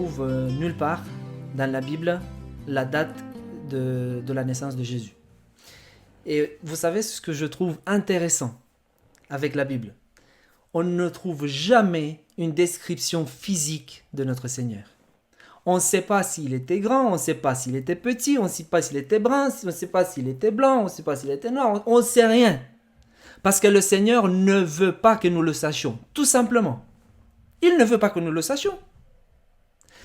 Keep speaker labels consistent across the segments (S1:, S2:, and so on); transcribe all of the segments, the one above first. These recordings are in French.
S1: trouve nulle part dans la Bible la date de la naissance de Jésus. Et vous savez ce que je trouve intéressant avec la Bible? On ne trouve jamais une description physique de notre Seigneur. On ne sait pas s'il était grand, on ne sait pas s'il était petit, on ne sait pas s'il était brun, on ne sait pas s'il était blanc, on ne sait pas s'il était noir, on ne sait rien. Parce que le Seigneur ne veut pas que nous le sachions, tout simplement. Il ne veut pas que nous le sachions.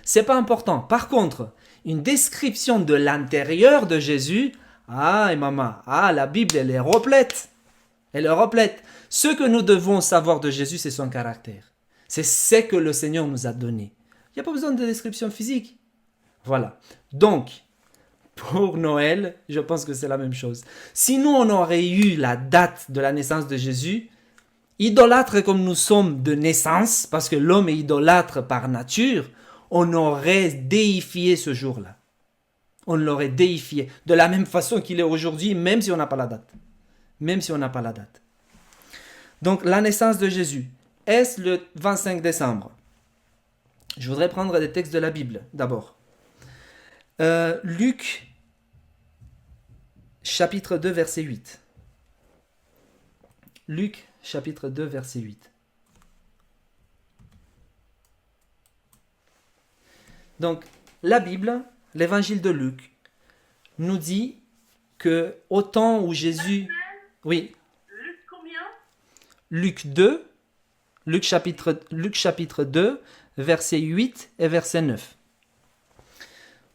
S1: C'est pas important. Par contre, une description de l'intérieur de Jésus, et maman, la Bible, elle est replète. Elle est replète. Ce que nous devons savoir de Jésus, c'est son caractère. C'est ce que le Seigneur nous a donné. Il n'y a pas besoin de description physique. Voilà. Donc, pour Noël, je pense que c'est la même chose. Si nous, on aurait eu la date de la naissance de Jésus, idolâtres comme nous sommes de naissance, parce que l'homme est idolâtre par nature, on aurait déifié ce jour-là. On l'aurait déifié. De la même façon qu'il est aujourd'hui, même si on n'a pas la date. Même si on n'a pas la date. Donc, la naissance de Jésus. Est-ce le 25 décembre? Je voudrais prendre des textes de la Bible, d'abord. Luc, chapitre 2, verset 8. Luc, chapitre 2, verset 8. Donc, la Bible, l'évangile de Luc, nous dit que au temps où Jésus... Oui.
S2: Luc combien?
S1: Luc 2, Luc chapitre 2, verset 8 et verset 9.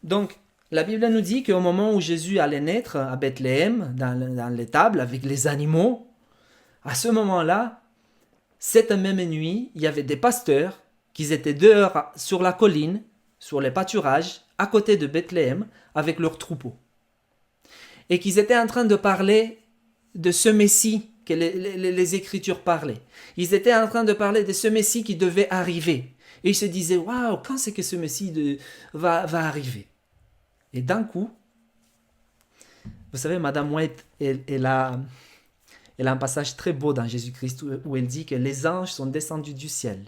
S1: Donc, la Bible nous dit qu'au moment où Jésus allait naître à Bethléem, dans l'étable, avec les animaux, à ce moment-là, cette même nuit, il y avait des pasteurs qui étaient dehors sur la colline, sur les pâturages, à côté de Bethléem, avec leurs troupeaux. Et qu'ils étaient en train de parler de ce Messie que les Écritures parlaient. Ils étaient en train de parler de ce Messie qui devait arriver. Et ils se disaient, waouh, quand c'est que ce Messie va arriver? Et d'un coup, vous savez, Madame White, elle a un passage très beau dans Jésus-Christ où elle dit que les anges sont descendus du ciel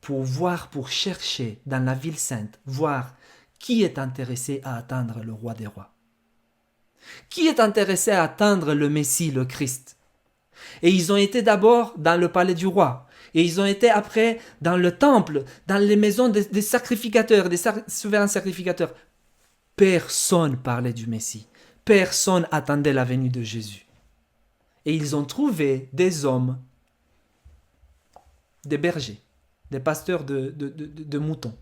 S1: pour chercher dans la ville sainte, voir qui est intéressé à attendre le roi des rois. Qui est intéressé à attendre le Messie, le Christ? Et ils ont été d'abord dans le palais du roi. Et ils ont été après dans le temple, dans les maisons des sacrificateurs, des souverains sacrificateurs. Personne parlait du Messie. Personne attendait la venue de Jésus. Et ils ont trouvé des hommes, des bergers, des pasteurs de moutons,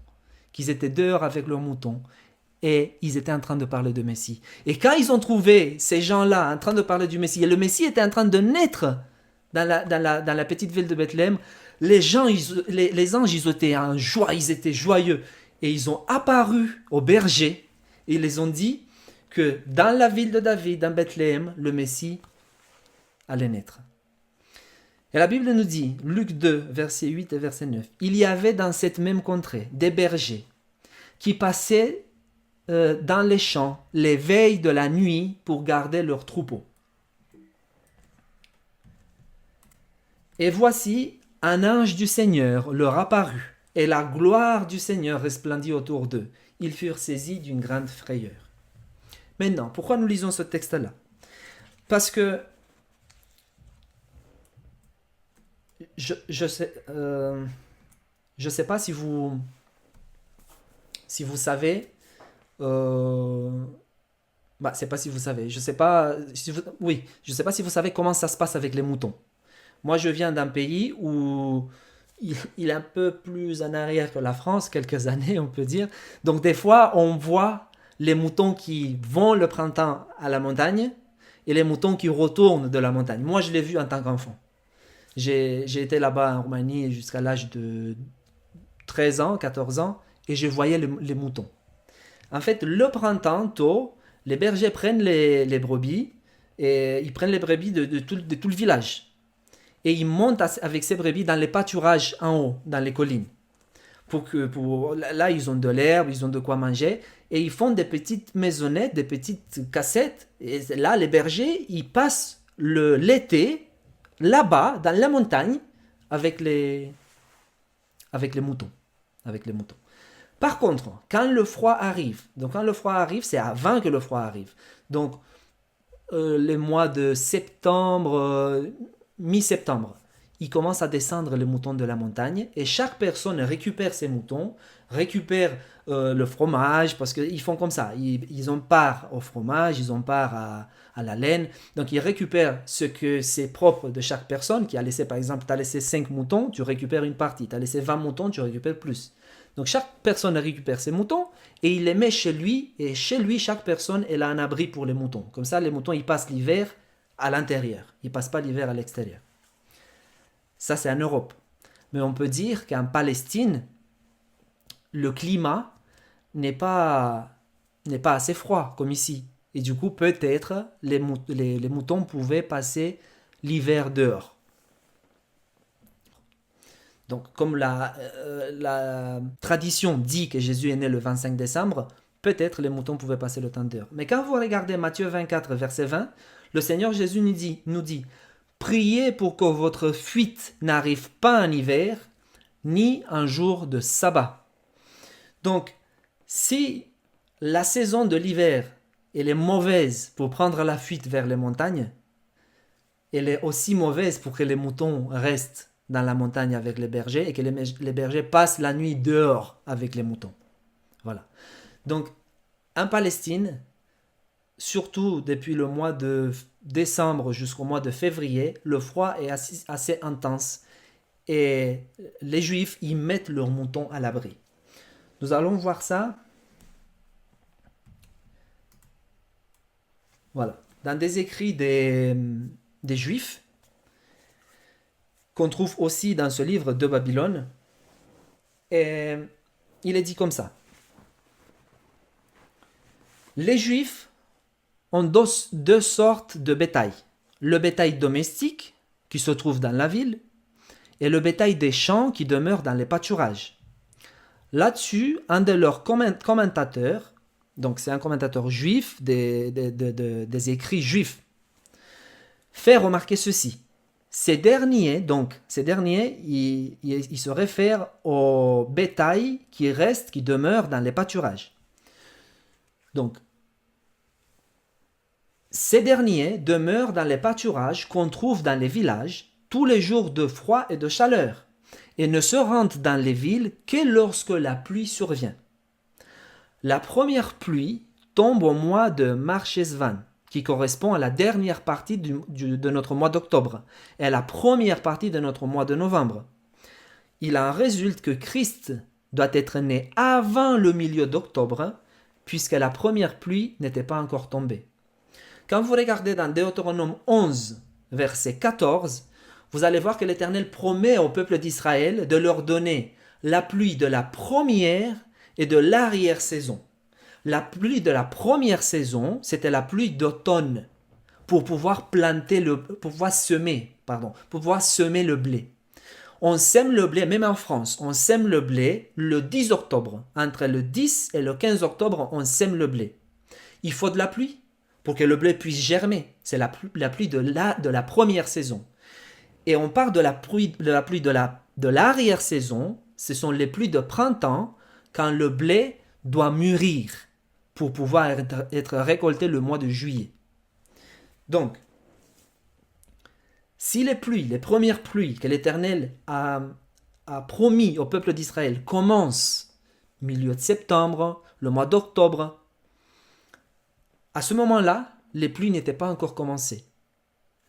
S1: qui étaient dehors avec leurs moutons. Et ils étaient en train de parler de Messie. Et quand ils ont trouvé ces gens-là en train de parler du Messie, et le Messie était en train de naître dans la petite ville de Bethléem, les anges, ils étaient en joie, ils étaient joyeux. Et ils ont apparu aux bergers, et ils les ont dit que dans la ville de David, dans Bethléem, le Messie allait naître. Et la Bible nous dit, Luc 2, verset 8 et verset 9, il y avait dans cette même contrée des bergers qui passaient dans les champs les veilles de la nuit pour garder leurs troupeaux. Et voici, un ange du Seigneur leur apparut, et la gloire du Seigneur resplendit autour d'eux. Ils furent saisis d'une grande frayeur. Maintenant, pourquoi nous lisons ce texte-là? Parce que je sais pas si vous savez. C'est pas si vous savez. Je sais pas si vous savez comment ça se passe avec les moutons. Moi, je viens d'un pays où il est un peu plus en arrière que la France, quelques années, on peut dire. Donc, des fois, on voit les moutons qui vont le printemps à la montagne et les moutons qui retournent de la montagne. Moi, je l'ai vu en tant qu'enfant. J'ai été là-bas en Roumanie jusqu'à l'âge de 13 ans, 14 ans, et je voyais les moutons. En fait, le printemps, tôt, les bergers prennent les brebis, et ils prennent les brebis de tout le village. Et ils montent avec ces brebis dans les pâturages en haut, dans les collines. Là, ils ont de l'herbe, ils ont de quoi manger, et ils font des petites maisonnettes, des petites cassettes. Et là, les bergers, ils passent l'été là-bas, dans la montagne, avec les moutons. Par contre, quand le froid arrive, donc quand le froid arrive, c'est avant que le froid arrive. Donc, les mois de septembre, mi-septembre, il commence à descendre les moutons de la montagne et chaque personne récupère ses moutons, récupère le fromage parce qu'ils font comme ça. Ils ont part au fromage, ils ont part à la laine. Donc ils récupèrent ce que c'est propre de chaque personne qui a laissé, par exemple, tu as laissé 5 moutons, tu récupères une partie. Tu as laissé 20 moutons, tu récupères plus. Donc chaque personne récupère ses moutons et il les met chez lui. Et chez lui, chaque personne elle a un abri pour les moutons. Comme ça, les moutons, ils passent l'hiver à l'intérieur. Ils ne passent pas l'hiver à l'extérieur. Ça, c'est en Europe. Mais on peut dire qu'en Palestine, le climat n'est pas assez froid comme ici. Et du coup, peut-être, les moutons pouvaient passer l'hiver dehors. Donc, comme la tradition dit que Jésus est né le 25 décembre, peut-être les moutons pouvaient passer le temps dehors. Mais quand vous regardez Matthieu 24, verset 20, le Seigneur Jésus nous dit priez pour que votre fuite n'arrive pas en hiver, ni un jour de sabbat. Donc, si la saison de l'hiver elle est mauvaise pour prendre la fuite vers les montagnes, elle est aussi mauvaise pour que les moutons restent dans la montagne avec les bergers et que les bergers passent la nuit dehors avec les moutons. Voilà. Donc, en Palestine, surtout depuis le mois de décembre jusqu'au mois de février, le froid est assez intense et les Juifs y mettent leurs moutons à l'abri. Nous allons voir ça. Voilà. Dans des écrits des Juifs, qu'on trouve aussi dans ce livre de Babylone, et il est dit comme ça. Les Juifs ont deux sortes de bétail. Le bétail domestique, qui se trouve dans la ville, et le bétail des champs qui demeure dans les pâturages. Là-dessus, un de leurs commentateurs, donc c'est un commentateur juif des écrits juifs, fait remarquer ceci. Ces derniers, ils se réfèrent au bétail qui reste, qui demeure dans les pâturages. Donc, ces derniers demeurent dans les pâturages qu'on trouve dans les villages tous les jours de froid et de chaleur et ne se rendent dans les villes que lorsque la pluie survient. La première pluie tombe au mois de Marchesvan, qui correspond à la dernière partie de notre mois d'octobre et à la première partie de notre mois de novembre. Il en résulte que Christ doit être né avant le milieu d'octobre, puisque la première pluie n'était pas encore tombée. Quand vous regardez dans Deutéronome 11, verset 14, vous allez voir que l'Éternel promet au peuple d'Israël de leur donner la pluie de la première et de l'arrière-saison. La pluie de la première saison, c'était la pluie d'automne pour pouvoir semer le blé. On sème le blé, même en France, on sème le blé le 10 octobre. Entre le 10 et le 15 octobre, on sème le blé. Il faut de la pluie pour que le blé puisse germer. C'est la pluie de la première saison. Et on parle de la pluie de l'arrière-saison. Ce sont les pluies de printemps quand le blé doit mûrir pour pouvoir être récolté le mois de juillet. Donc, si les premières pluies que l'Éternel a promis au peuple d'Israël commencent milieu de septembre, le mois d'octobre, à ce moment-là, les pluies n'étaient pas encore commencées.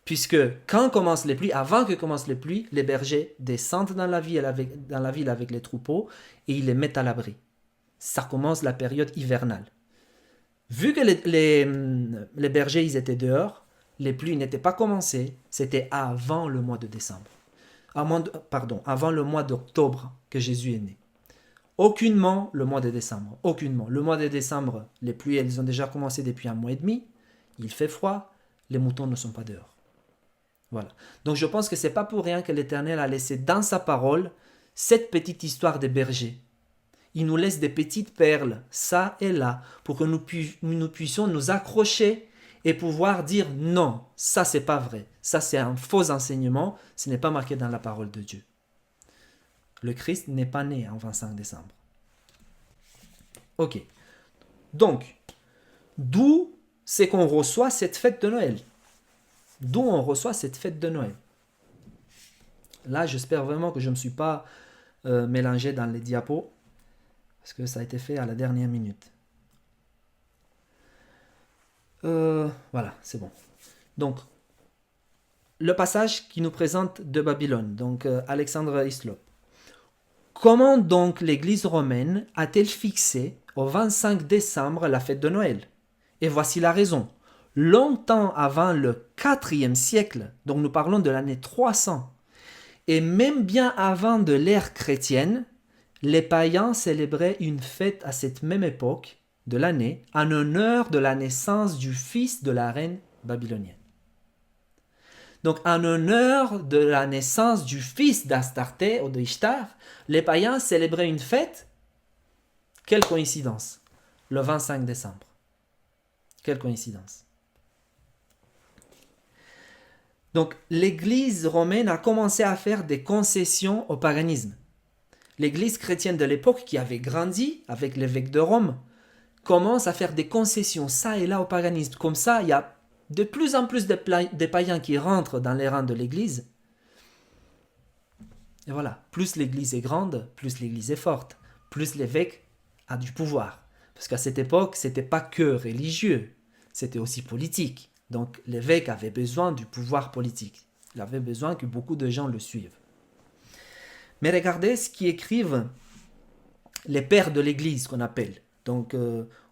S1: Puisque quand commencent les pluies, avant que commencent les pluies, les bergers descendent dans la ville avec les troupeaux et ils les mettent à l'abri. Ça commence la période hivernale. Vu que les bergers ils étaient dehors, les pluies n'étaient pas commencées, c'était avant le mois de décembre. Avant le mois d'octobre que Jésus est né. Aucunement le mois de décembre. Aucunement. Le mois de décembre, les pluies elles ont déjà commencé depuis un mois et demi. Il fait froid, les moutons ne sont pas dehors. Voilà. Donc je pense que c'est pas pour rien que l'Éternel a laissé dans sa parole cette petite histoire des bergers. Il nous laisse des petites perles, ça et là, pour que nous puissions nous accrocher et pouvoir dire non, ça c'est pas vrai, ça c'est un faux enseignement, ce n'est pas marqué dans la parole de Dieu. Le Christ n'est pas né en 25 décembre. Ok. Donc, d'où c'est qu'on reçoit cette fête de Noël? D'où on reçoit cette fête de Noël? Là, j'espère vraiment que je ne me suis pas mélangé dans les diapos, parce que ça a été fait à la dernière minute. Voilà, c'est bon. Donc, le passage qui nous présente de Babylone, donc Alexandre Hislop. Comment donc l'Église romaine a-t-elle fixé au 25 décembre la fête de Noël? Et voici la raison. Longtemps avant le 4e siècle, donc nous parlons de l'année 300, et même bien avant de l'ère chrétienne, les païens célébraient une fête à cette même époque de l'année en honneur de la naissance du fils de la reine babylonienne. Donc, en honneur de la naissance du fils d'Astarté ou d'Ishtar, les païens célébraient une fête. Quelle coïncidence! Le 25 décembre. Quelle coïncidence! Donc, l'Église romaine a commencé à faire des concessions au paganisme. L'Église chrétienne de l'époque, qui avait grandi avec l'évêque de Rome, commence à faire des concessions ça et là au paganisme. Comme ça, il y a de plus en plus de païens qui rentrent dans les rangs de l'Église. Et voilà, plus l'Église est grande, plus l'Église est forte, plus l'évêque a du pouvoir. Parce qu'à cette époque, ce n'était pas que religieux, c'était aussi politique. Donc l'évêque avait besoin du pouvoir politique. Il avait besoin que beaucoup de gens le suivent. Mais regardez ce qu'écrivent les pères de l'Église qu'on appelle. Donc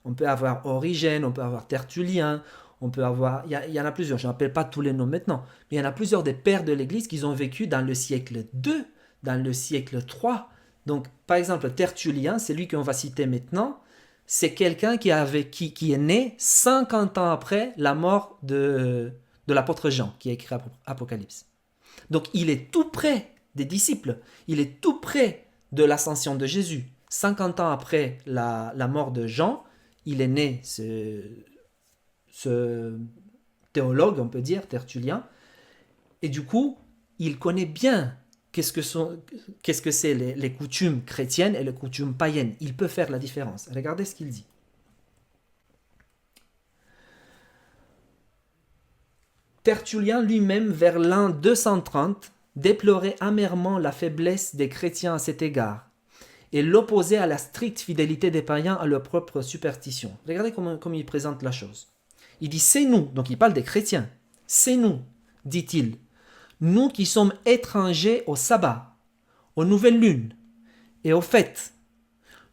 S1: on peut avoir Origène, on peut avoir Tertullien, on peut avoir... Il y en a plusieurs, je n'appelle pas tous les noms maintenant, mais il y en a plusieurs des pères de l'Église qui ont vécu dans le siècle 2, dans le siècle 3. Donc par exemple Tertullien, c'est lui qu'on va citer maintenant, c'est quelqu'un qui est né 50 ans après la mort de l'apôtre Jean, qui a écrit Apocalypse. Donc il est tout près des disciples, il est tout près de l'ascension de Jésus. 50 ans après la mort de Jean, il est né ce théologue, on peut dire, Tertullien, et du coup, il connaît bien qu'est-ce que c'est les coutumes chrétiennes et les coutumes païennes. Il peut faire la différence. Regardez ce qu'il dit. Tertullien lui-même, vers l'an 230, déplorait amèrement la faiblesse des chrétiens à cet égard et l'opposait à la stricte fidélité des païens à leur propre superstition. Regardez comment il présente la chose. Il dit « c'est nous », donc il parle des chrétiens, « c'est nous », dit-il, « nous qui sommes étrangers au sabbat, aux nouvelles lunes et aux fêtes,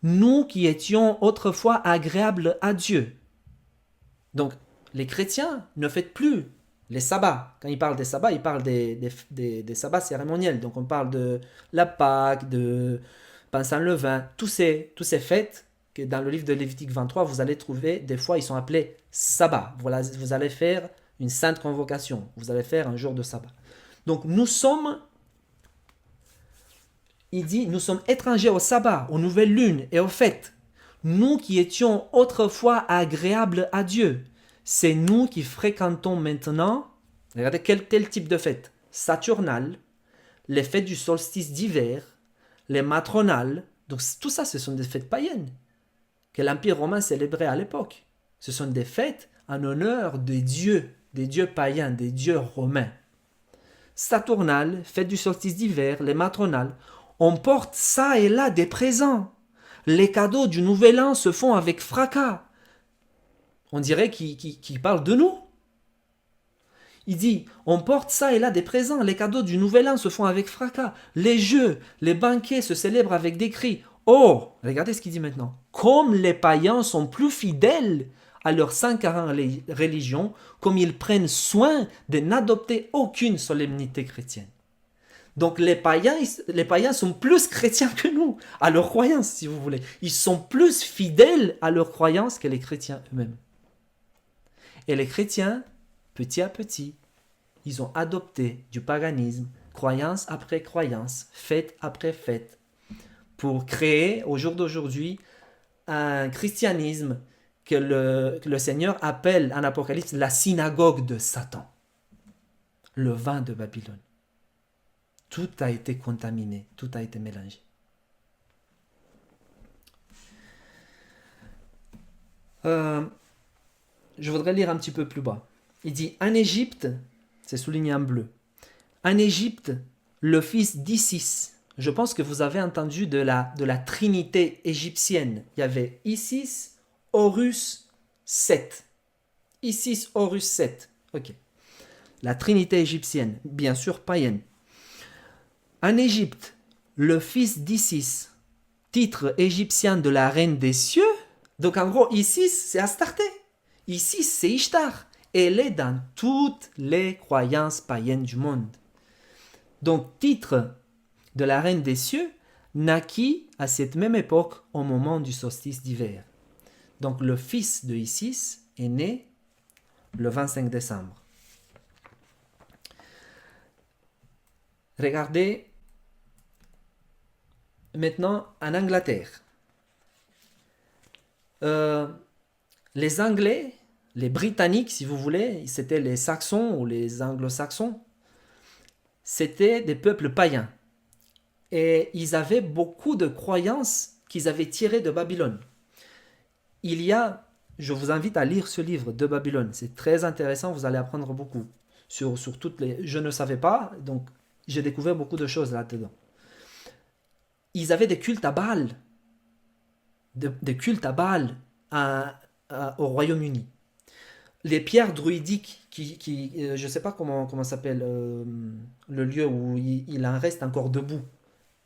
S1: nous qui étions autrefois agréables à Dieu. » Donc les chrétiens ne fêtent plus les sabbats. Quand il parle des sabbats, il parle des sabbats cérémoniels. Donc on parle de la Pâque, de Pain-Saint-Levain, tous ces fêtes que dans le livre de Lévitique 23, vous allez trouver, des fois ils sont appelés sabbats. Voilà, vous allez faire une sainte convocation, vous allez faire un jour de sabbat. Donc nous sommes, il dit, nous sommes étrangers au sabbat, aux nouvelles lunes et aux fêtes. Nous qui étions autrefois agréables à Dieu. C'est nous qui fréquentons maintenant, regardez quel type de fête, saturnales, les fêtes du solstice d'hiver, les matronales. Donc tout ça, ce sont des fêtes païennes que l'Empire romain célébrait à l'époque. Ce sont des fêtes en honneur des dieux païens, des dieux romains. Saturnales, fêtes du solstice d'hiver, les matronales. On porte ça et là des présents. Les cadeaux du nouvel an se font avec fracas. On dirait qu'il parle de nous. Il dit, on porte ça et là des présents, les cadeaux du nouvel an se font avec fracas, les jeux, les banquets se célèbrent avec des cris. Oh, regardez ce qu'il dit maintenant. Comme les païens sont plus fidèles à leur 140 religions, comme ils prennent soin de n'adopter aucune solemnité chrétienne. Donc les païens sont plus chrétiens que nous, à leurs croyances, si vous voulez. Ils sont plus fidèles à leurs croyances que les chrétiens eux-mêmes. Et les chrétiens, petit à petit, ils ont adopté du paganisme, croyance après croyance, fête après fête, pour créer, au jour d'aujourd'hui, un christianisme que le Seigneur appelle en Apocalypse la synagogue de Satan, le vin de Babylone. Tout a été contaminé, tout a été mélangé. Euh, je voudrais lire un petit peu plus bas. Il dit, en Égypte, c'est souligné en bleu, en Égypte, le fils d'Isis. Je pense que vous avez entendu de la trinité égyptienne. Il y avait Isis, Horus, Seth. Isis, Horus, Seth. Ok. La trinité égyptienne, bien sûr païenne. En Égypte, le fils d'Isis, titre égyptien de la reine des cieux. Donc en gros, Isis, c'est Astarté. Isis, c'est Ishtar. Elle est dans toutes les croyances païennes du monde. Donc, titre de la reine des cieux naquit à cette même époque au moment du solstice d'hiver. Donc, le fils de Isis est né le 25 décembre. Regardez maintenant en Angleterre. Les Anglais, les Britanniques, si vous voulez, c'était les Saxons ou les Anglo-Saxons, c'était des peuples païens. Et ils avaient beaucoup de croyances qu'ils avaient tirées de Babylone. Je vous invite à lire ce livre de Babylone, c'est très intéressant, vous allez apprendre beaucoup sur toutes les... Je ne savais pas, donc j'ai découvert beaucoup de choses là-dedans. Ils avaient des cultes à Baal, des cultes à Baal au Royaume-Uni. Les pierres druidiques, je ne sais pas comment s'appelle le lieu où il en reste encore debout.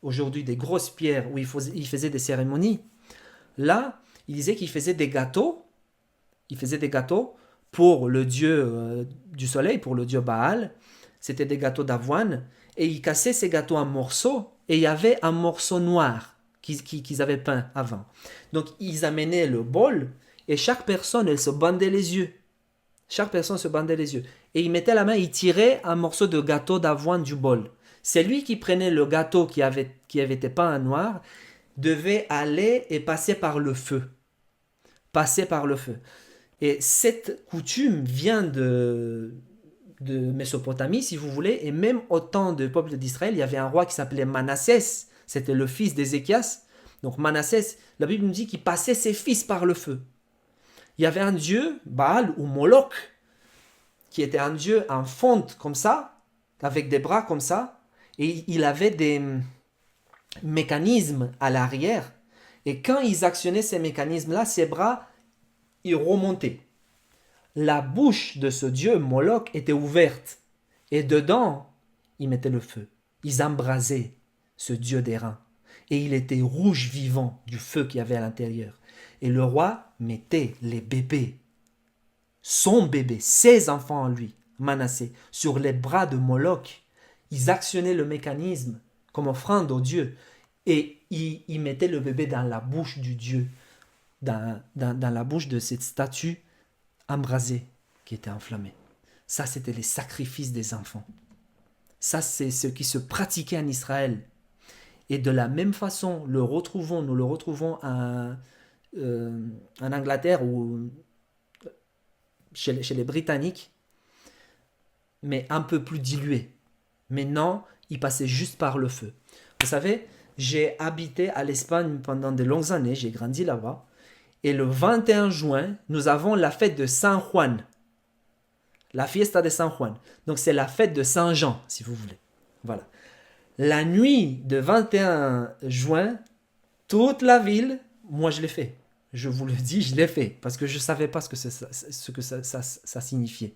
S1: Aujourd'hui, des grosses pierres où il faisait des cérémonies. Là, il disait qu'il faisait des gâteaux. Il faisait des gâteaux pour le dieu du soleil, pour le dieu Baal. C'était des gâteaux d'avoine. Et il cassait ces gâteaux en morceaux. Et il y avait un morceau noir qu'ils avaient peint avant. Donc, ils amenaient le bol. Et chaque personne, elle se bandait les yeux. Chaque personne se bandait les yeux. Et il mettait la main, il tirait un morceau de gâteau d'avoine du bol. C'est lui qui prenait le gâteau qui avait été peint en noir, devait aller et passer par le feu. Passer par le feu. Et cette coutume vient de Mésopotamie, si vous voulez, et même au temps du peuple d'Israël, il y avait un roi qui s'appelait Manassès, c'était le fils d'Ézéchias. Donc Manassès, la Bible nous dit qu'il passait ses fils par le feu. Il y avait un dieu, Baal ou Moloch, qui était un dieu en fonte comme ça, avec des bras comme ça, et il avait des mécanismes à l'arrière. Et quand ils actionnaient ces mécanismes-là, ses bras, ils remontaient. La bouche de ce dieu Moloch était ouverte. Et dedans, ils mettaient le feu. Ils embrasaient ce dieu des reins. Et il était rouge vivant du feu qu'il y avait à l'intérieur. Et le roi mettait les bébés, son bébé, ses enfants en lui, Manassé, sur les bras de Moloch. Ils actionnaient le mécanisme comme offrande au dieu. Et ils mettaient le bébé dans la bouche du dieu, dans la bouche de cette statue embrasée qui était enflammée. Ça, c'était les sacrifices des enfants. Ça, c'est ce qui se pratiquait en Israël. Et de la même façon, nous le retrouvons en Angleterre ou chez les Britanniques, mais un peu plus dilué. Mais non, il passait juste par le feu. Vous savez, j'ai habité à l'Espagne pendant de longues années, j'ai grandi là-bas, et le 21 juin, nous avons la fête de San Juan, la fiesta de San Juan. Donc c'est la fête de Saint Jean, si vous voulez. Voilà. La nuit de 21 juin, toute la ville, moi je l'ai fait. Je vous le dis, je l'ai fait, parce que je ne savais pas ce que ça signifiait.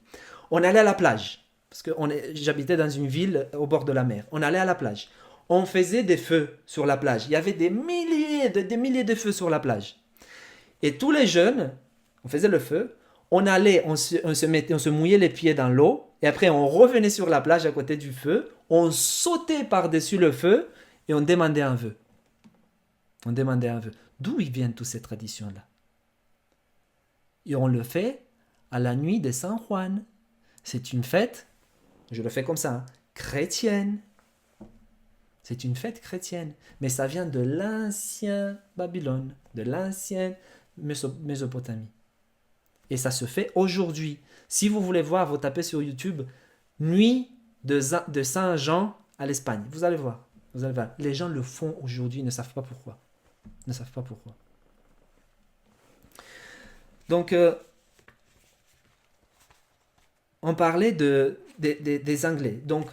S1: On allait à la plage, parce que j'habitais dans une ville au bord de la mer. On allait à la plage. On faisait des feux sur la plage. Il y avait des milliers de feux sur la plage. Et tous les jeunes, on faisait le feu, on allait, on se mouillait les pieds dans l'eau, et après on revenait sur la plage à côté du feu, on sautait par-dessus le feu, et on demandait un vœu. On demandait un vœu. D'où ils viennent toutes ces traditions-là? Et on le fait à la nuit de San Juan. C'est une fête, je le fais comme ça, chrétienne. C'est une fête chrétienne. Mais ça vient de l'ancien Babylone, de l'ancienne Mésopotamie. Et ça se fait aujourd'hui. Si vous voulez voir, vous tapez sur YouTube Nuit de Saint Jean à l'Espagne. Vous allez voir. Les gens le font aujourd'hui, ils ne savent pas pourquoi. Donc, on parlait des Anglais. Donc,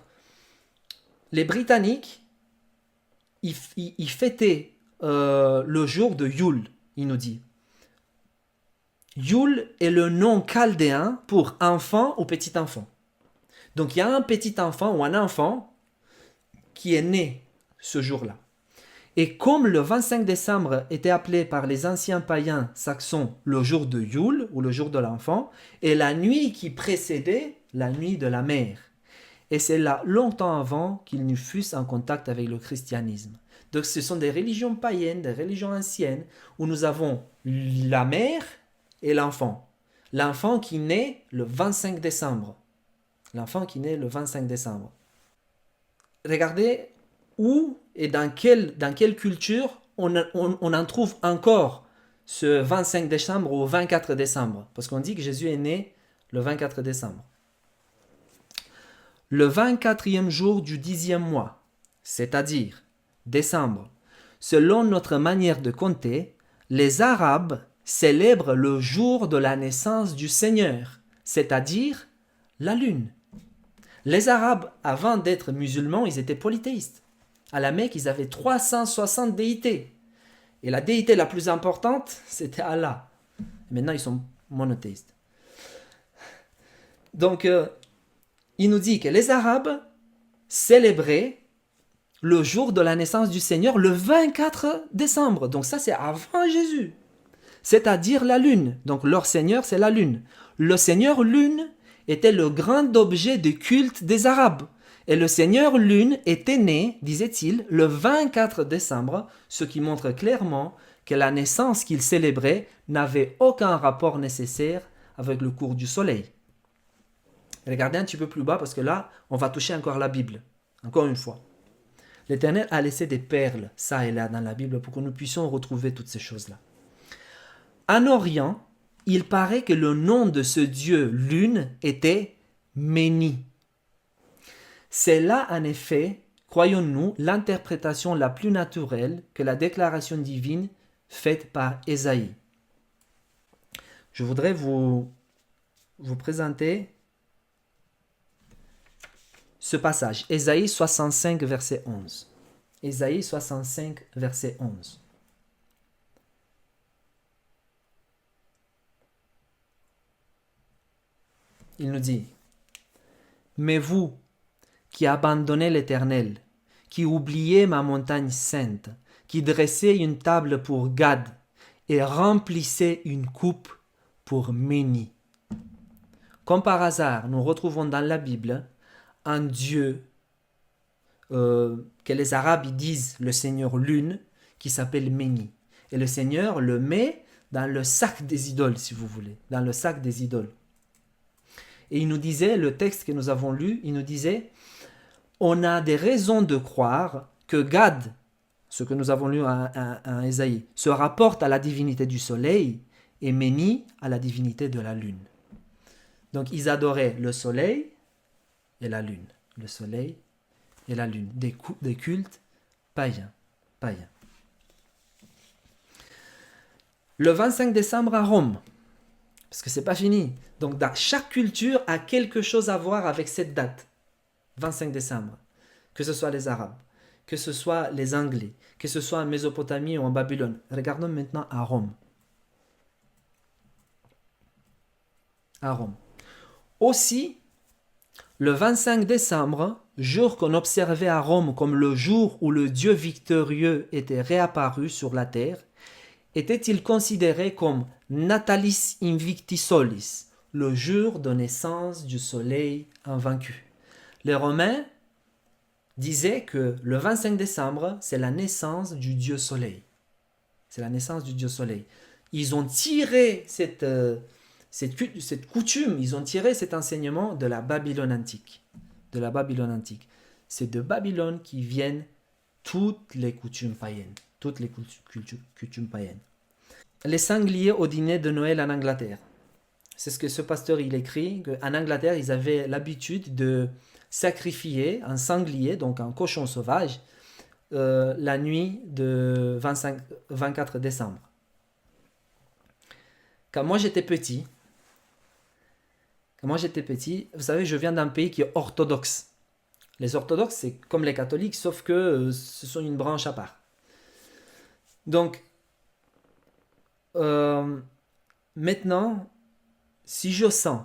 S1: les Britanniques, ils fêtaient le jour de Yule, il nous dit. Yule est le nom chaldéen pour enfant ou petit enfant. Donc, il y a un petit enfant ou un enfant qui est né ce jour-là. Et comme le 25 décembre était appelé par les anciens païens saxons le jour de Yule ou le jour de l'enfant, et la nuit qui précédait la nuit de la mère. Et c'est là longtemps avant qu'ils ne fussent en contact avec le christianisme. Donc ce sont des religions païennes, des religions anciennes, où nous avons la mère et l'enfant. L'enfant qui naît le 25 décembre. L'enfant qui naît le 25 décembre. Regardez où et dans quelle culture on en trouve encore ce 25 décembre ou 24 décembre. Parce qu'on dit que Jésus est né le 24 décembre. Le 24e jour du 10e mois, c'est-à-dire décembre, selon notre manière de compter, les Arabes célèbrent le jour de la naissance du Seigneur, c'est-à-dire la lune. Les Arabes, avant d'être musulmans, ils étaient polythéistes. À la Mecque, ils avaient 360 déités. Et la déité la plus importante, c'était Allah. Maintenant, ils sont monothéistes. Donc, il nous dit que les Arabes célébraient le jour de la naissance du Seigneur le 24 décembre. Donc ça, c'est avant Jésus. C'est-à-dire la lune. Donc leur Seigneur, c'est la lune. Le Seigneur lune était le grand objet de culte des Arabes. Et le Seigneur lune était né, disait-il, le 24 décembre, ce qui montre clairement que la naissance qu'il célébrait n'avait aucun rapport nécessaire avec le cours du soleil. Regardez un petit peu plus bas parce que là, on va toucher encore la Bible. Encore une fois. L'Éternel a laissé des perles, ça et là, dans la Bible pour que nous puissions retrouver toutes ces choses-là. En Orient, il paraît que le nom de ce dieu lune était Méni. C'est là, en effet, croyons-nous, l'interprétation la plus naturelle que la déclaration divine faite par Ésaïe. Je voudrais vous présenter ce passage, Ésaïe 65, verset 11. Ésaïe 65, verset 11. Il nous dit, « Mais vous, qui abandonnez l'Éternel, qui oubliez ma montagne sainte, qui dressez une table pour Gad et remplissez une coupe pour Méni. » Comme par hasard, nous retrouvons dans la Bible un Dieu que les Arabes disent le Seigneur Lune, qui s'appelle Méni. Et le Seigneur le met dans le sac des idoles, si vous voulez, dans le sac des idoles. Et il nous disait, le texte que nous avons lu, il nous disait, on a des raisons de croire que Gad, ce que nous avons lu en Ésaïe, se rapporte à la divinité du soleil et Méni à la divinité de la lune. Donc ils adoraient le soleil et la lune. Le soleil et la lune. Des cultes païens. Le 25 décembre à Rome, parce que c'est pas fini. Donc dans chaque culture a quelque chose à voir avec cette date. 25 décembre. Que ce soit les Arabes, que ce soit les Anglais, que ce soit en Mésopotamie ou en Babylone. Regardons maintenant à Rome. À Rome. Aussi, le 25 décembre, jour qu'on observait à Rome comme le jour où le Dieu victorieux était réapparu sur la terre, était-il considéré comme Natalis Invicti Solis, le jour de naissance du soleil invaincu. Les Romains disaient que le 25 décembre, c'est la naissance du Dieu soleil. C'est la naissance du Dieu soleil. Ils ont tiré cette coutume, ils ont tiré cet enseignement de la Babylone antique. C'est de Babylone qui viennent toutes les coutumes païennes. Les sangliers au dîner de Noël en Angleterre. C'est ce que ce pasteur il écrit, qu'en Angleterre, ils avaient l'habitude de sacrifier un sanglier, donc un cochon sauvage, la nuit de 24 décembre. quand moi j'étais petit, vous savez, je viens d'un pays qui est orthodoxe. Les orthodoxes, c'est comme les catholiques, sauf que ce sont une branche à part. Donc, maintenant, si je sens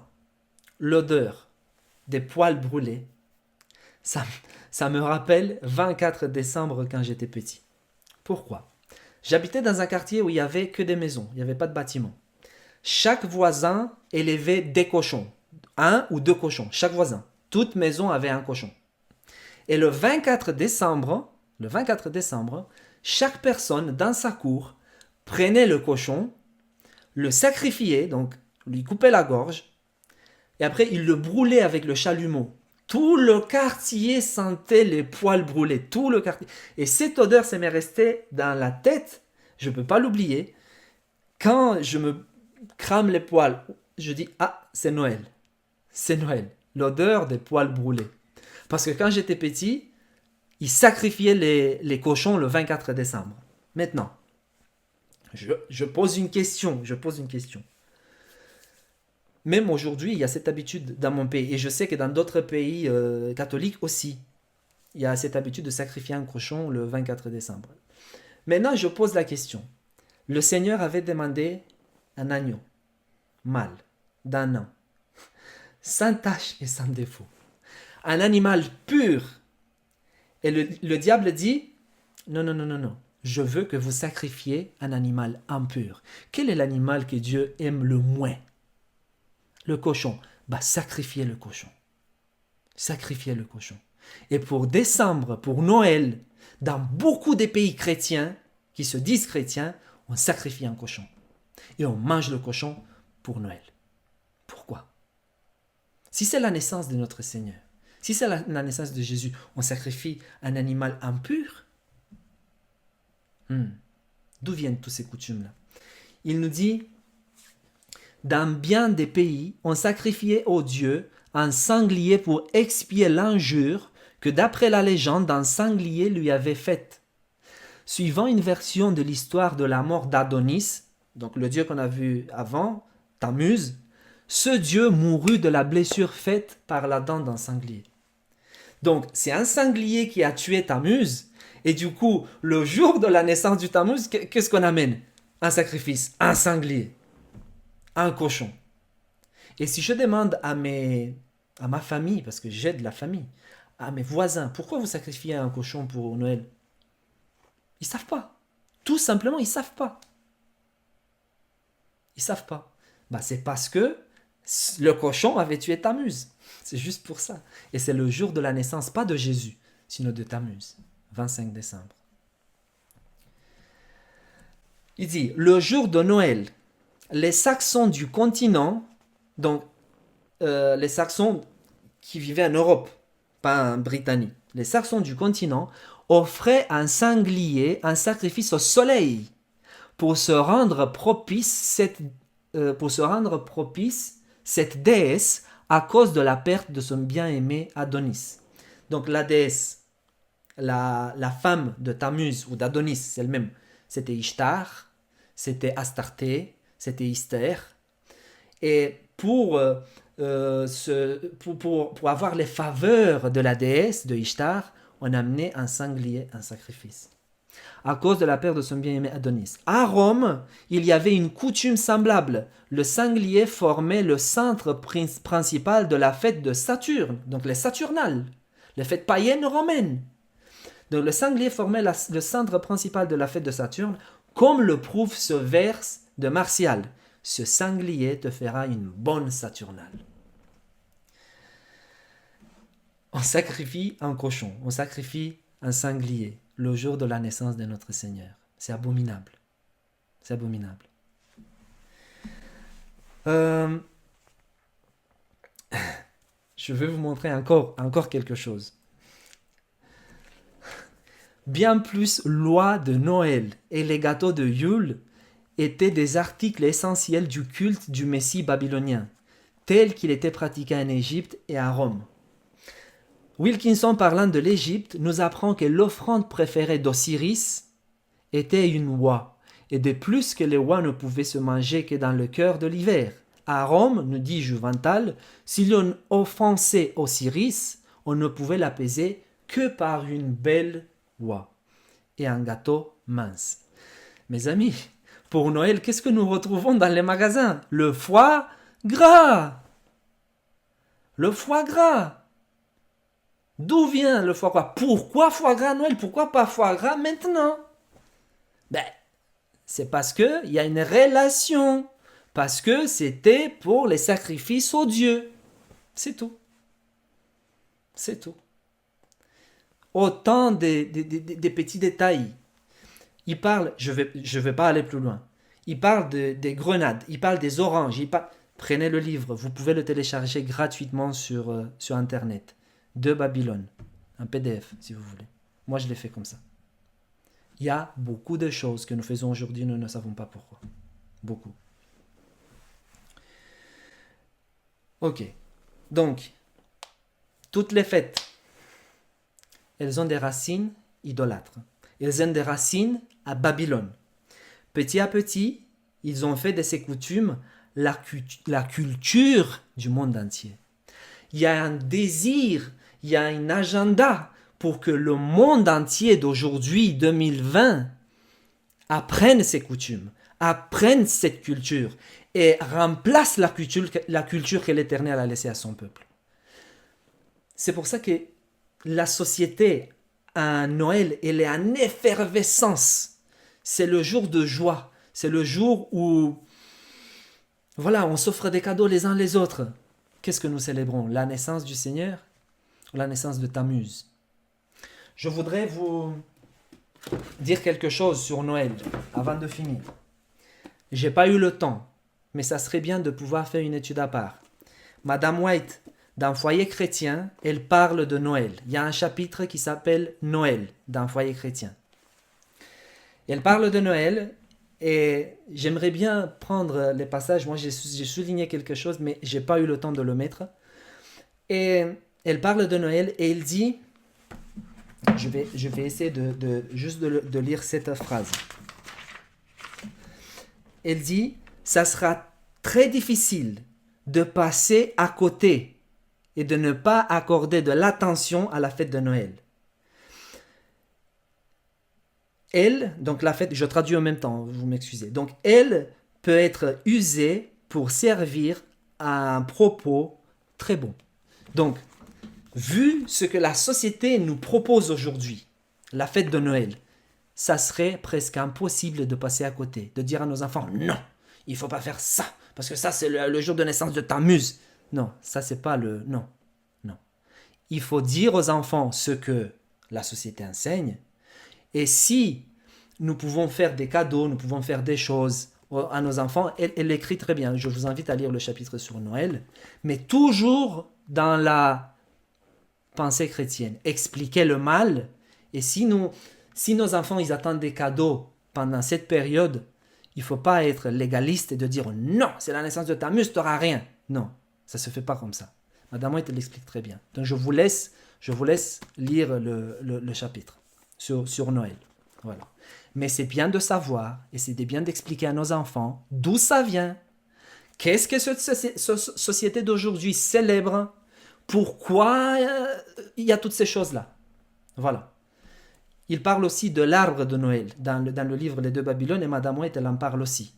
S1: l'odeur des poils brûlés, ça me rappelle 24 décembre quand j'étais petit. Pourquoi? J'habitais dans un quartier où il n'y avait que des maisons, il n'y avait pas de bâtiments. Chaque voisin élevait des cochons, un ou deux cochons, chaque voisin. Toute maison avait un cochon. Et le 24 décembre, chaque personne dans sa cour prenait le cochon, le sacrifiait, donc lui coupait la gorge, et après il le brûlait avec le chalumeau. Tout le quartier sentait les poils brûlés, tout le quartier. Et cette odeur, ça m'est resté dans la tête, je ne peux pas l'oublier. Quand je me crame les poils, je dis, ah, c'est Noël. C'est Noël. L'odeur des poils brûlés. Parce que quand j'étais petit, ils sacrifiaient les cochons le 24 décembre. Maintenant, je pose une question. Même aujourd'hui, il y a cette habitude dans mon pays. Et je sais que dans d'autres pays catholiques aussi, il y a cette habitude de sacrifier un cochon le 24 décembre. Maintenant, je pose la question. Le Seigneur avait demandé un agneau, mâle, d'un an, sans tache et sans défaut. Un animal pur. Et le diable dit, non, je veux que vous sacrifiez un animal impur. Quel est l'animal que Dieu aime le moins? Le cochon. Sacrifiez le cochon. Sacrifiez le cochon. Et pour décembre, pour Noël, dans beaucoup des pays chrétiens, qui se disent chrétiens, on sacrifie un cochon. Et on mange le cochon pour Noël. Pourquoi? Si c'est la naissance de notre Seigneur, si c'est la naissance de Jésus, on sacrifie un animal impur? D'où viennent toutes ces coutumes-là? Il nous dit, dans bien des pays, on sacrifiait au Dieu un sanglier pour expier l'injure que d'après la légende, un sanglier lui avait faite. Suivant une version de l'histoire de la mort d'Adonis, donc le dieu qu'on a vu avant, Tammuz, ce dieu mourut de la blessure faite par la dent d'un sanglier. Donc, c'est un sanglier qui a tué Tammuz, et du coup, le jour de la naissance du Tammuz, qu'est-ce qu'on amène? Un sacrifice, un sanglier, un cochon. Et si je demande à ma famille, parce que j'ai de la famille, à mes voisins, pourquoi vous sacrifiez un cochon pour Noël? Ils ne savent pas. Tout simplement, ils ne savent pas. Ils ne savent pas. C'est parce que le cochon avait tué Tammuz. C'est juste pour ça. Et c'est le jour de la naissance, pas de Jésus, sinon de Tammuz, 25 décembre. Il dit, le jour de Noël, les Saxons du continent, donc les Saxons qui vivaient en Europe, pas en Britannique, les Saxons du continent offraient un sanglier, un sacrifice au soleil, pour se rendre propice cette déesse à cause de la perte de son bien-aimé Adonis. Donc la déesse, la femme de Tammuz ou d'Adonis, c'est le même. C'était Ishtar, c'était Astarté, c'était Ister. Et pour avoir les faveurs de la déesse de Ishtar, on amenait un sanglier, un sacrifice. À cause de la perte de son bien-aimé Adonis. À Rome, il y avait une coutume semblable. Le sanglier formait le centre principal de la fête de Saturne, donc les Saturnales, les fêtes païennes romaines. Donc le sanglier formait le centre principal de la fête de Saturne, comme le prouve ce vers de Martial. Ce sanglier te fera une bonne Saturnale. On sacrifie un cochon, on sacrifie un sanglier le jour de la naissance de notre Seigneur. C'est abominable. C'est abominable. Je vais vous montrer encore quelque chose. Bien plus loi de Noël et les gâteaux de Yule étaient des articles essentiels du culte du Messie babylonien, tel qu'il était pratiqué en Égypte et à Rome. Wilkinson, parlant de l'Égypte, nous apprend que l'offrande préférée d'Osiris était une oie, et de plus que les oies ne pouvaient se manger que dans le cœur de l'hiver. À Rome, nous dit Juvenal, si l'on offensait Osiris, on ne pouvait l'apaiser que par une belle oie et un gâteau mince. Mes amis, pour Noël, qu'est-ce que nous retrouvons dans les magasins? Le foie gras. Le foie gras. D'où vient le foie gras? Pourquoi foie gras à Noël? Pourquoi pas foie gras maintenant? Ben, c'est parce qu'il y a une relation. Parce que c'était pour les sacrifices aux dieux. C'est tout. C'est tout. Autant des petits détails. Il parle, je vais pas aller plus loin. Il parle des grenades, il parle des oranges. Prenez le livre, vous pouvez le télécharger gratuitement sur Internet. De Babylone. Un PDF, si vous voulez. Moi, je l'ai fait comme ça. Il y a beaucoup de choses que nous faisons aujourd'hui, nous ne savons pas pourquoi. Beaucoup. Ok. Donc, toutes les fêtes, elles ont des racines idolâtres. Elles ont des racines à Babylone. Petit à petit, ils ont fait de ces coutumes la culture du monde entier. Il y a un désir, il y a un agenda pour que le monde entier d'aujourd'hui, 2020, apprenne ces coutumes, apprenne cette culture et remplace la culture que l'Éternel a laissée à son peuple. C'est pour ça que la société à Noël, elle est en effervescence. C'est le jour de joie. C'est le jour où, voilà, on s'offre des cadeaux les uns les autres. Qu'est-ce que nous célébrons? La naissance du Seigneur ou la naissance de Tammuz? Je voudrais vous dire quelque chose sur Noël avant de finir. J'ai pas eu le temps, mais ça serait bien de pouvoir faire une étude à part. Madame White, dans Foyer chrétien, elle parle de Noël. Il y a un chapitre qui s'appelle Noël dans Foyer chrétien. Elle parle de Noël et j'aimerais bien prendre les passages. Moi, j'ai souligné quelque chose, mais j'ai pas eu le temps de le mettre. Et elle parle de Noël et elle dit, je vais essayer de lire cette phrase. Elle dit, ça sera très difficile de passer à côté et de ne pas accorder de l'attention à la fête de Noël. Elle, donc la fête, je traduis en même temps, vous m'excusez. Donc elle peut être usée pour servir à un propos très bon. Donc, vu ce que la société nous propose aujourd'hui, la fête de Noël, ça serait presque impossible de passer à côté, de dire à nos enfants, non, il ne faut pas faire ça, parce que ça c'est le jour de naissance de Tammuz. Non, ça c'est pas le... Non. Il faut dire aux enfants ce que la société enseigne. Et si nous pouvons faire des cadeaux, nous pouvons faire des choses à nos enfants, elle l'écrit très bien. Je vous invite à lire le chapitre sur Noël, mais toujours dans la pensée chrétienne. Expliquer le mal. Et si nos enfants ils attendent des cadeaux pendant cette période, il ne faut pas être légaliste et de dire non, c'est la naissance de Tammuz, tu n'auras rien. Non, ça ne se fait pas comme ça. Madame White l'explique très bien. Donc je vous laisse lire le chapitre sur Noël. Voilà. Mais c'est bien de savoir et c'est bien d'expliquer à nos enfants d'où ça vient. Qu'est-ce que cette société d'aujourd'hui célèbre? Pourquoi il y a toutes ces choses-là? Voilà. Il parle aussi de l'arbre de Noël dans le livre Les Deux Babylone et Madame White elle en parle aussi.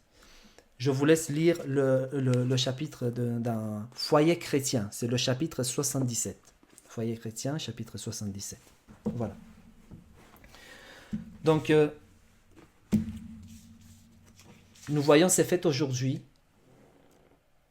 S1: Je vous laisse lire le chapitre d'un Foyer chrétien. C'est le chapitre 77. Foyer chrétien, chapitre 77. Voilà. Donc, nous voyons ces fêtes aujourd'hui.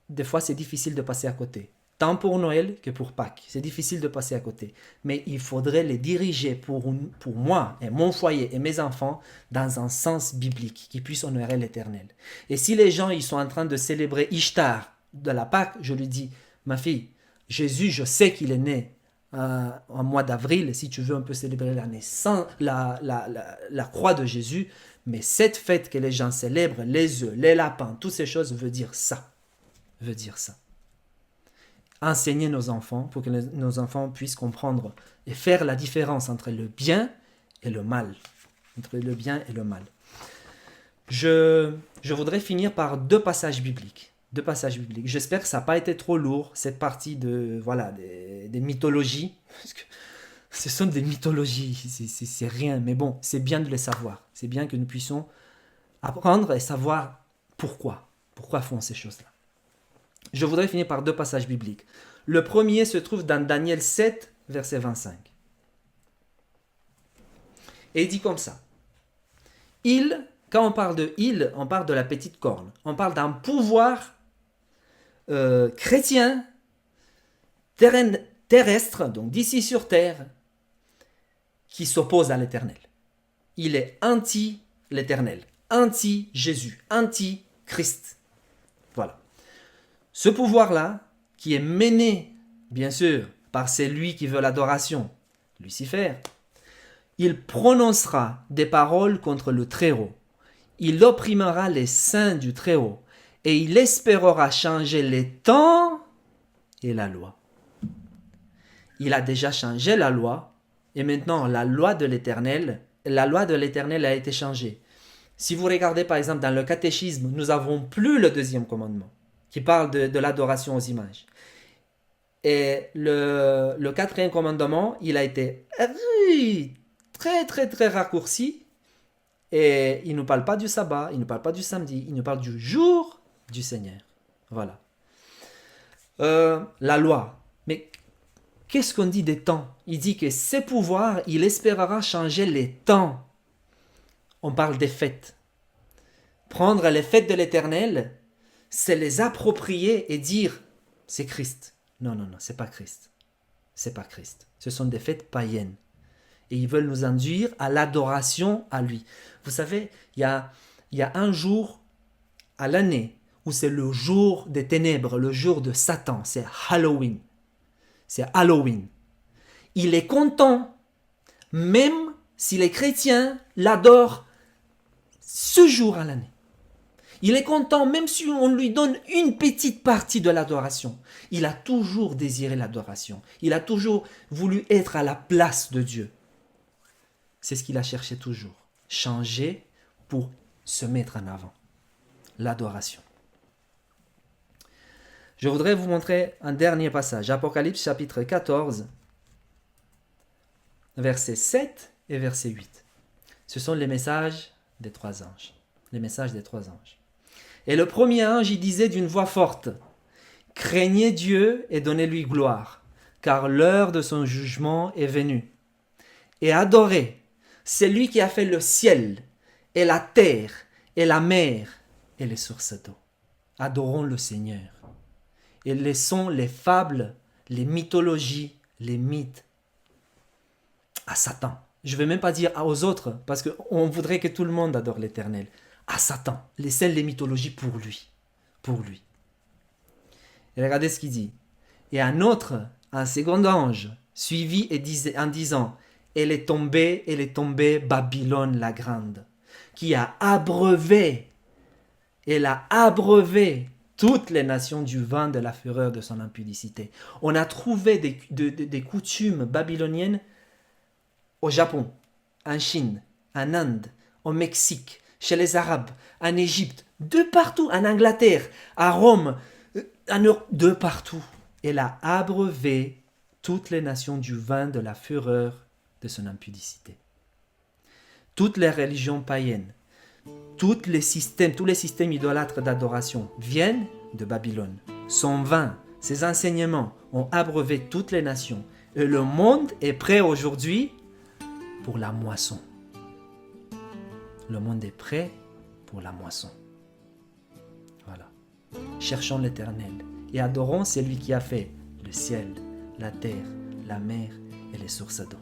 S1: Des fois, c'est difficile de passer à côté. Tant pour Noël que pour Pâques. C'est difficile de passer à côté. Mais il faudrait les diriger pour moi et mon foyer et mes enfants dans un sens biblique qui puisse honorer l'Éternel. Et si les gens ils sont en train de célébrer Ishtar de la Pâques, je lui dis, ma fille, Jésus, je sais qu'il est né en mois d'avril. Si tu veux, on peut célébrer la naissance, la croix de Jésus. Mais cette fête que les gens célèbrent, les œufs, les lapins, toutes ces choses veut dire ça. Veut dire ça. Enseigner nos enfants pour que nos enfants puissent comprendre et faire la différence entre le bien et le mal. Entre le bien et le mal. Je voudrais finir par deux passages bibliques. Deux passages bibliques. J'espère que ça n'a pas été trop lourd, cette partie des mythologies. Parce que ce sont des mythologies, c'est rien. Mais bon, c'est bien de les savoir. C'est bien que nous puissions apprendre et savoir pourquoi. Pourquoi font ces choses-là. Je voudrais finir par deux passages bibliques. Le premier se trouve dans Daniel 7, verset 25. Et il dit comme ça. Quand on parle de il, on parle de la petite corne. On parle d'un pouvoir chrétien, terrestre, donc d'ici sur terre, qui s'oppose à l'Éternel. Il est anti-l'Éternel, anti-Jésus, anti-Christ. Voilà. Ce pouvoir-là, qui est mené, bien sûr, par celui qui veut l'adoration, Lucifer, il prononcera des paroles contre le Très-Haut. Il opprimera les saints du Très-Haut et il espérera changer les temps et la loi. Il a déjà changé la loi et maintenant la loi de l'Éternel a été changée. Si vous regardez par exemple dans le catéchisme, nous n'avons plus le deuxième commandement qui parle de l'adoration aux images. Et le quatrième commandement, il a été très très très raccourci et il ne parle pas du sabbat, il ne parle pas du samedi, il nous parle du jour du Seigneur. Voilà. La loi. Mais qu'est-ce qu'on dit des temps? Il dit que ses pouvoirs, il espérera changer les temps. On parle des fêtes. Prendre les fêtes de l'Éternel, c'est les approprier et dire c'est Christ. Non, c'est pas Christ. C'est pas Christ. Ce sont des fêtes païennes. Et ils veulent nous induire à l'adoration à lui. Vous savez, il y a un jour à l'année où c'est le jour des ténèbres, le jour de Satan. C'est Halloween. C'est Halloween. Il est content, même si les chrétiens l'adorent ce jour à l'année. Il est content même si on lui donne une petite partie de l'adoration. Il a toujours désiré l'adoration. Il a toujours voulu être à la place de Dieu. C'est ce qu'il a cherché toujours. Changer pour se mettre en avant. L'adoration. Je voudrais vous montrer un dernier passage. Apocalypse chapitre 14, versets 7 et verset 8. Ce sont les messages des trois anges. Les messages des trois anges. Et le premier ange, il disait d'une voix forte, « Craignez Dieu et donnez-lui gloire, car l'heure de son jugement est venue. Et adorez celui qui a fait le ciel et la terre et la mer et les sources d'eau. Adorons le Seigneur. Et laissons les fables, les mythologies, les mythes à Satan. Je ne vais même pas dire aux autres, parce qu'on voudrait que tout le monde adore l'Éternel. À Satan. Laissez les mythologies pour lui. Pour lui. Et regardez ce qu'il dit. Et un second ange, suivi et en disant, elle est tombée, Babylone la grande, qui a abreuvé toutes les nations du vin de la fureur de son impudicité. On a trouvé des coutumes babyloniennes au Japon, en Chine, en Inde, au Mexique, chez les Arabes, en Égypte, de partout, en Angleterre, à Rome, en Europe, de partout. Elle a abreuvé toutes les nations du vin de la fureur de son impudicité. Toutes les religions païennes, tous les systèmes idolâtres d'adoration viennent de Babylone. Son vin, ses enseignements ont abreuvé toutes les nations. Et le monde est prêt aujourd'hui pour la moisson. Le monde est prêt pour la moisson. Voilà. Cherchons l'Éternel et adorons celui qui a fait le ciel, la terre, la mer et les sources d'eau.